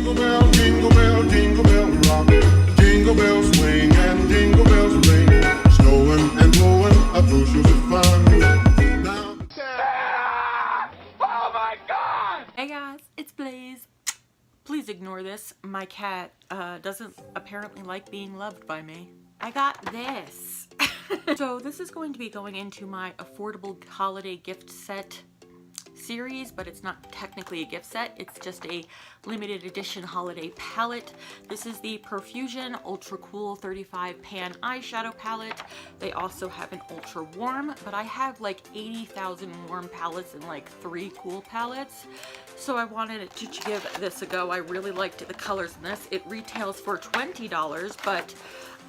jingle bell rock. Jingle bells swing and jingle bells ring. Snowing and blowing up those shoes of fun. Now... Oh my god! Hey guys, it's Blaize. Please ignore this. My cat doesn't apparently like being loved by me. I got this. So this is going to be going into my affordable holiday gift set series, but it's not technically a gift set. It's just a limited edition holiday palette. This is the Profusion Ultra Cool 35 Pan Eyeshadow palette. They also have an ultra warm, but I have like 80,000 warm palettes and like 3 cool palettes. So I wanted to give this a go. I really liked the colors in this. It retails for $20, but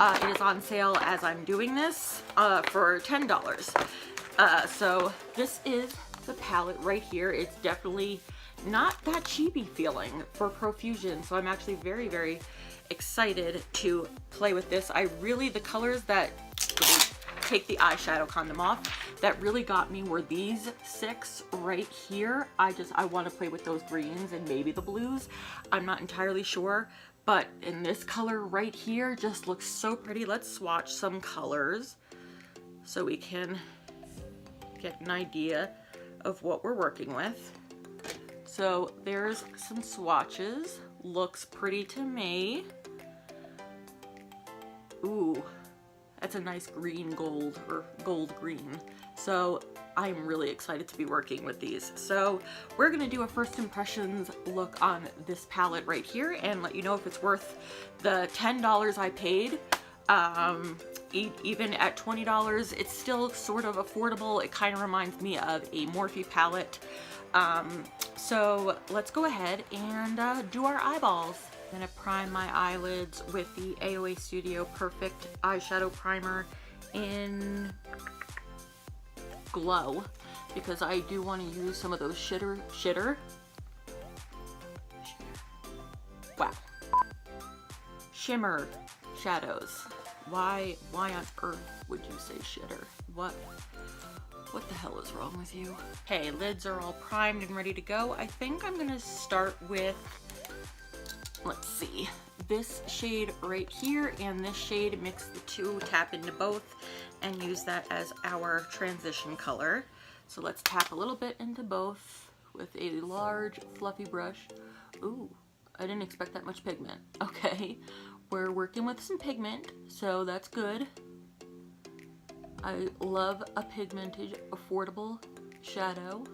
it is on sale as I'm doing this for $10. So this is the palette right here. It's definitely not that cheapy feeling for Profusion, so I'm actually very, very excited to play with this. The colors that, take the eyeshadow condom off, that really got me were these 6 right here. I want to play with those greens and maybe the blues. I'm not entirely sure, but in this color right here just looks so pretty. Let's swatch some colors so we can get an idea of what we're working with. So there's some swatches. Looks pretty to me. Ooh, that's a nice green gold, or gold green. So I'm really excited to be working with these. So we're gonna do a first impressions look on this palette right here and let you know if it's worth the $10 I paid. Even at $20, it's still sort of affordable. It kind of reminds me of a Morphe palette. So let's go ahead and do our eyeballs. I'm gonna prime my eyelids with the AOA Studio Perfect Eyeshadow Primer in Glow, because I do want to use some of those shimmer shadows. Why on earth would you say shitter? What the hell is wrong with you? Okay, lids are all primed and ready to go. I think I'm gonna start with, let's see, this shade right here and this shade. Mix the two, tap into both, and use that as our transition color. So let's tap a little bit into both with a large fluffy brush. Ooh, I didn't expect that much pigment. Okay, we're working with some pigment, so that's good. I love a pigmented, affordable shadow.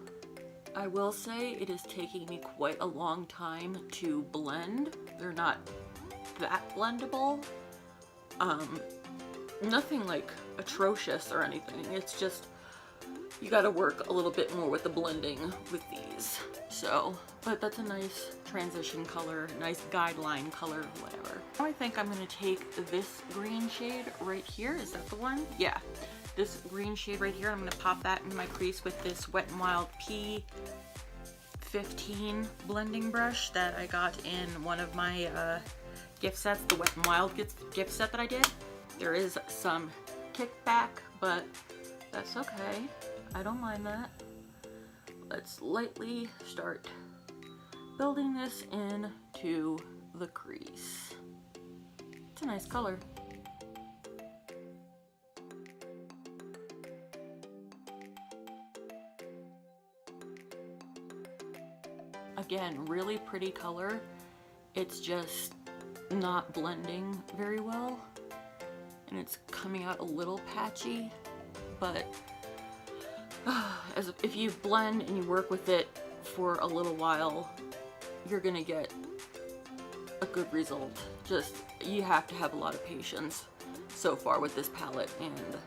I will say it is taking me quite a long time to blend. They're not that blendable. Nothing like atrocious or anything. It's just, you gotta work a little bit more with the blending with these. So, but that's a nice transition color, nice guideline color, whatever. Now I think I'm gonna take this green shade right here. Is that the one? Yeah. This green shade right here, I'm gonna pop that into my crease with this Wet n Wild P15 blending brush that I got in one of my gift sets, the Wet n Wild gift set that I did. There is some kickback, but that's okay. I don't mind that. Let's lightly start building this into the crease. It's a nice color. Again, really pretty color. It's just not blending very well, and it's coming out a little patchy, but if you blend and you work with it for a little while, you're gonna get a good result. Just, you have to have a lot of patience so far with this palette, and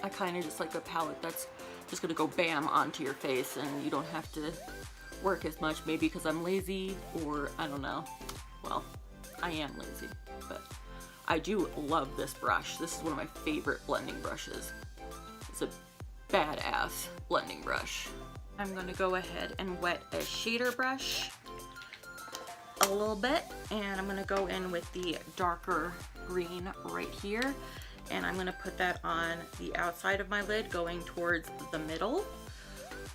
I kind of just like a palette that's just gonna go bam onto your face and you don't have to work as much, maybe because I'm lazy, or I don't know. Well, I am lazy, but I do love this brush. This is one of my favorite blending brushes. It's a badass blending brush. I'm gonna go ahead and wet a shader brush a little bit, and I'm gonna go in with the darker green right here, and I'm gonna put that on the outside of my lid going towards the middle.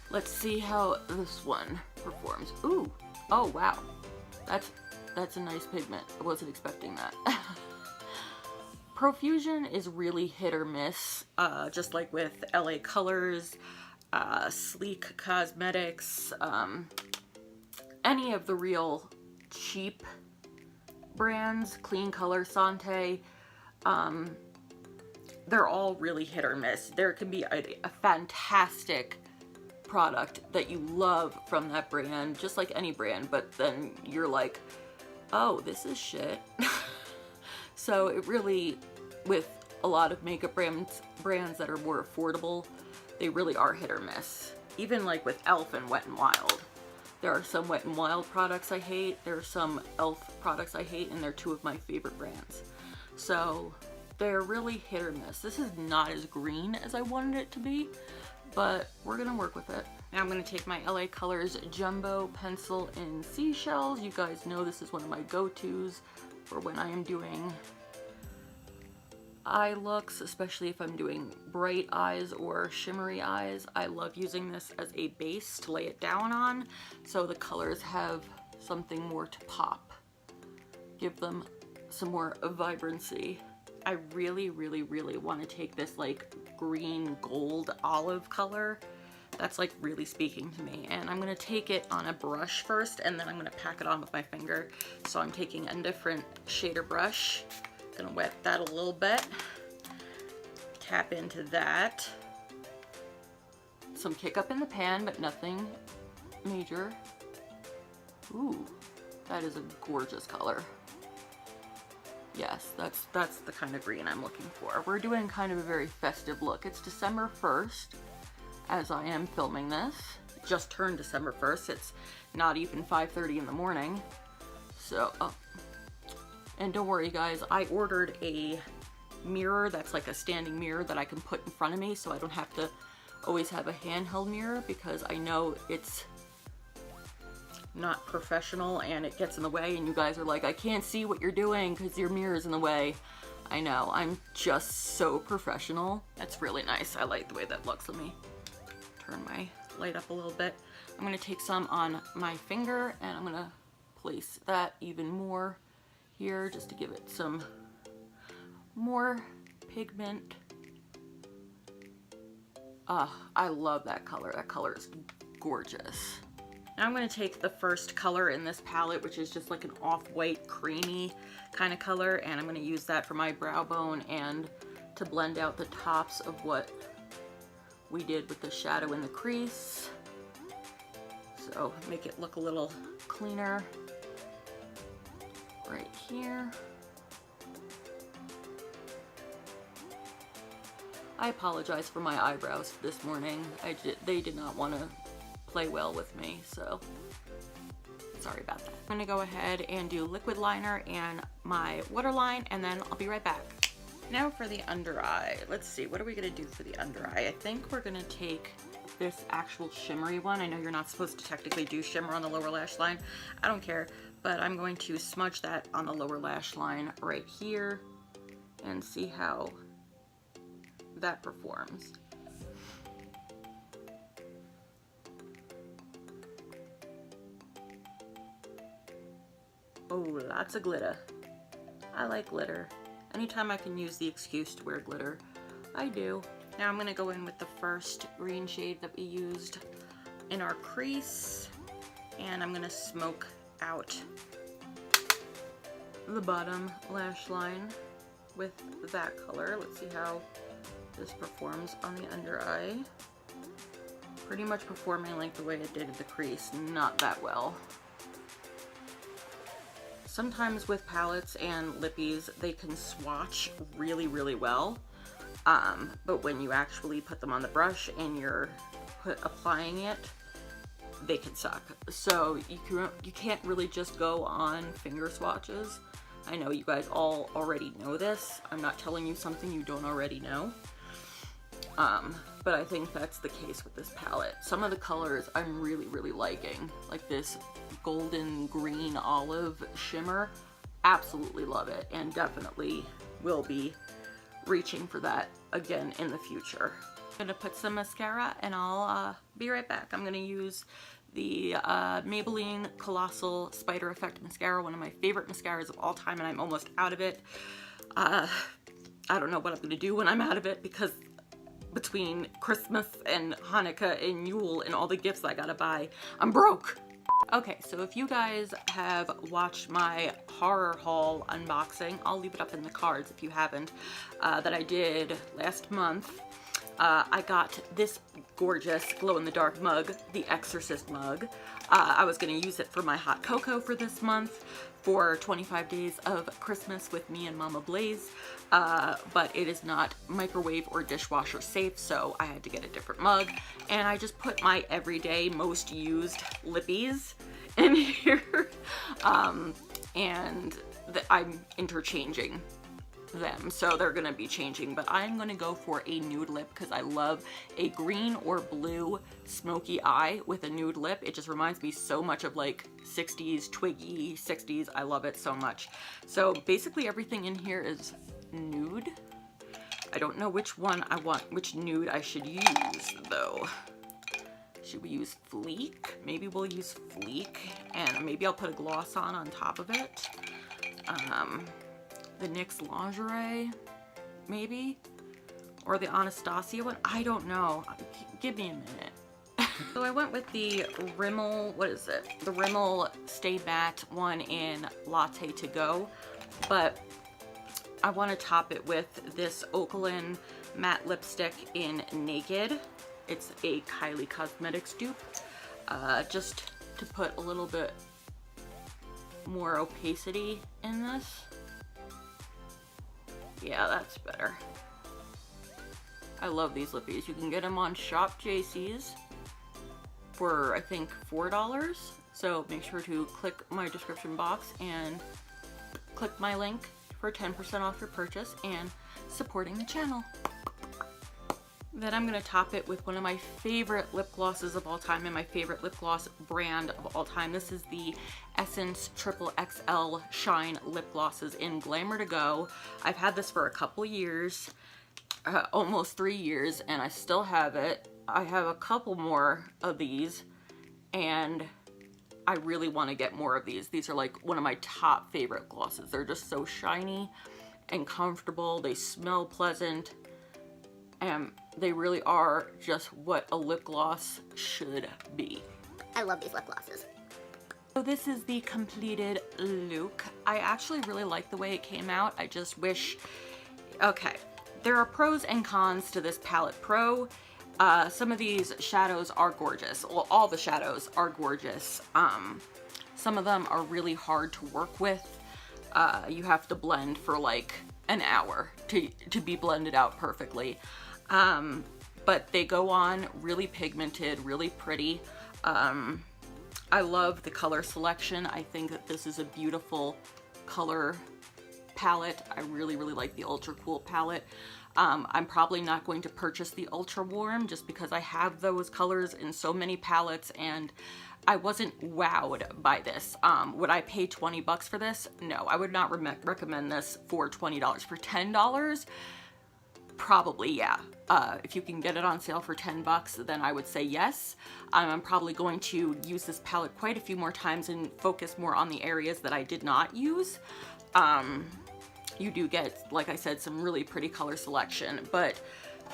Let's see how this one performs. Ooh, oh wow, that's That's a nice pigment. I wasn't expecting that. Profusion is really hit or miss, just like with LA Colors, Sleek Cosmetics, any of the real cheap brands, Clean Color, Sante, they're all really hit or miss. There can be a fantastic product that you love from that brand, just like any brand, but then you're like, oh, this is shit. So it really, with a lot of makeup brands that are more affordable, they really are hit or miss. Even like with e.l.f. and Wet n Wild. There are some Wet n Wild products I hate, there are some e.l.f. products I hate, and they're two of my favorite brands. So they're really hit or miss. This is not as green as I wanted it to be, but we're gonna work with it. Now I'm gonna take my LA Colors Jumbo Pencil in Seashells. You guys know this is one of my go-tos for when I am doing eye looks, especially if I'm doing bright eyes or shimmery eyes. I love using this as a base to lay it down on, so the colors have something more to pop. Give them some more vibrancy. I really, really, really want to take this like green gold olive color. That's like really speaking to me, and I'm gonna take it on a brush first, and then I'm gonna pack it on with my finger. So I'm taking a different shader brush, gonna wet that a little bit, tap into that, some kick up in the pan, but nothing major. Ooh, that is a gorgeous color. Yes, that's the kind of green I'm looking for. We're doing kind of a very festive look. It's December 1st. As I am filming this. It just turned December 1st. It's not even 5:30 in the morning. So, and don't worry guys, I ordered a mirror that's like a standing mirror that I can put in front of me, so I don't have to always have a handheld mirror, because I know it's not professional and it gets in the way, and you guys are like, I can't see what you're doing because your mirror's in the way. I know, I'm just so professional. That's really nice. I like the way that looks. Let me turn my light up a little bit. I'm gonna take some on my finger and I'm gonna place that even more here just to give it some more pigment. I love that color. That color is gorgeous. Now I'm going to take the first color in this palette, which is just like an off-white creamy kind of color, and I'm going to use that for my brow bone and to blend out the tops of what we did with the shadow in the crease. So make it look a little cleaner right here. I apologize for my eyebrows this morning. They did not want to play well with me, so sorry about that. I'm gonna go ahead and do liquid liner and my waterline, and then I'll be right back. Now for the under eye. Let's see, what are we gonna do for the under eye? I think we're gonna take this actual shimmery one. I know you're not supposed to technically do shimmer on the lower lash line. I don't care, but I'm going to smudge that on the lower lash line right here and see how that performs. Oh, lots of glitter. I like glitter. Anytime I can use the excuse to wear glitter, I do. Now I'm gonna go in with the first green shade that we used in our crease, and I'm gonna smoke out the bottom lash line with that color. Let's see how this performs on the under eye. Pretty much performing like the way it did at the crease, not that well. Sometimes with palettes and lippies, they can swatch really, really well. But when you actually put them on the brush and you're applying it, they can suck. So you can't really just go on finger swatches. I know you guys all already know this. I'm not telling you something you don't already know. But I think that's the case with this palette. Some of the colors I'm really, really liking, like this golden green olive shimmer. Absolutely love it, and definitely will be reaching for that again in the future. I'm gonna put some mascara and I'll be right back. I'm gonna use the Maybelline Colossal Spider Effect Mascara, one of my favorite mascaras of all time, and I'm almost out of it. I don't know what I'm going to do when I'm out of it, because between Christmas and Hanukkah and Yule and all the gifts I gotta buy, I'm broke. Okay, so if you guys have watched my horror haul unboxing, I'll leave it up in the cards if you haven't, that I did last month. I got this gorgeous glow-in-the-dark mug, the Exorcist mug. I was going to use it for my hot cocoa for this month for 25 days of Christmas with me and Mama Blaize, but it is not microwave or dishwasher safe, so I had to get a different mug. And I just put my everyday most used lippies in here, and I'm interchanging them, so they're gonna be changing, but I'm gonna go for a nude lip because I love a green or blue smoky eye with a nude lip. It just reminds me so much of like 60s, twiggy 60s. I love it so much. So basically everything in here is nude. I don't know which one I want, which nude I should use though. Should we use Fleek? Maybe we'll use Fleek, and maybe I'll put a gloss on top of it. The NYX Lingerie, maybe? Or the Anastasia one? I don't know. Give me a minute. So I went with the Rimmel, what is it? The Rimmel Stay Matte one in Latte to Go, but I want to top it with this Oakland matte lipstick in Naked. It's a Kylie Cosmetics dupe, just to put a little bit more opacity in this. Yeah, that's better. I love these lippies. You can get them on Shop JC's for, I think, $4. So make sure to click my description box and click my link for 10% off your purchase and supporting the channel. Then I'm going to top it with one of my favorite lip glosses of all time and my favorite lip gloss brand of all time. This is the Essence Triple XL Shine Lip Glosses in Glamour to Go. I've had this for a couple years, almost 3 years, and I still have it. I have a couple more of these, and I really want to get more of these. These are like one of my top favorite glosses. They're just so shiny and comfortable. They smell pleasant. And they really are just what a lip gloss should be. I love these lip glosses. So this is the completed look. I actually really like the way it came out. I just wish, okay, there are pros and cons to this palette. Some of these shadows are gorgeous. Well, all the shadows are gorgeous. Some of them are really hard to work with. You have to blend for like an hour to be blended out perfectly. But they go on really pigmented, really pretty. I love the color selection. I think that this is a beautiful color palette. I really, really like the Ultra Cool palette. I'm probably not going to purchase the Ultra Warm just because I have those colors in so many palettes and I wasn't wowed by this. Would I pay 20 bucks for this? No, I would not recommend this for $20. For $10, probably, yeah. If you can get it on sale for 10 bucks, then I would say yes. I'm probably going to use this palette quite a few more times and focus more on the areas that I did not use. You do get, like I said, some really pretty color selection, but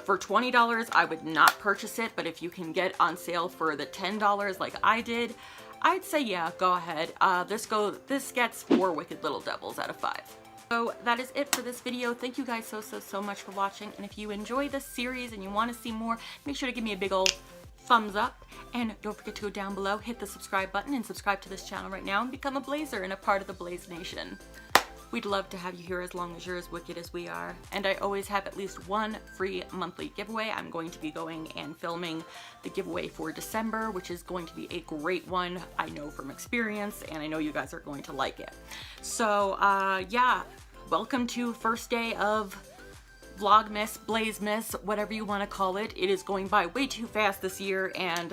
for $20, I would not purchase it. But if you can get on sale for the $10 like I did, I'd say yeah, go ahead. This gets 4 Wicked Little Devils out of 5. So that is it for this video. Thank you guys so much for watching. And if you enjoy this series and you want to see more, make sure to give me a big old thumbs up. And don't forget to go down below, hit the subscribe button, and subscribe to this channel right now and become a Blazer and a part of the Blaize Nation. We'd love to have you here as long as you're as wicked as we are. And I always have at least one free monthly giveaway. I'm going to be going and filming the giveaway for December, which is going to be a great one. I know from experience, and I know you guys are going to like it. So yeah, welcome to first day of Vlogmas, Blaizemas, whatever you want to call it. It is going by way too fast this year, and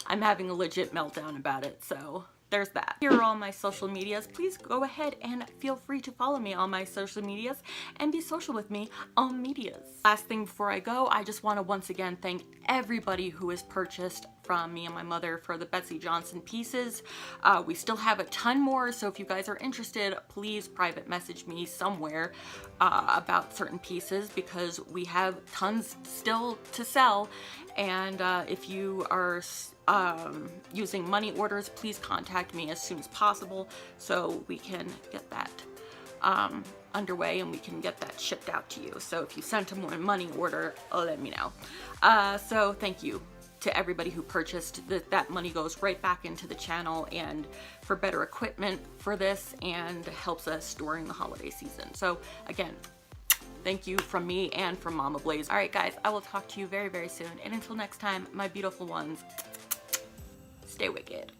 I'm having a legit meltdown about it. So there's that. Here are all my social medias. Please go ahead and feel free to follow me on my social medias and be social with me on medias. Last thing before I go, I just want to once again thank everybody who has purchased from me and my mother for the Betsy Johnson pieces. We still have a ton more, so if you guys are interested, please private message me somewhere about certain pieces, because we have tons still to sell. And if you are using money orders, please contact me as soon as possible so we can get that underway and we can get that shipped out to you. So if you sent a more money order, let me know. So thank you to everybody who purchased. That money goes right back into the channel and for better equipment for this, and helps us during the holiday season. So again, thank you from me and from Mama Blaize. All right, guys, I will talk to you very, very soon. And until next time, my beautiful ones, stay wicked.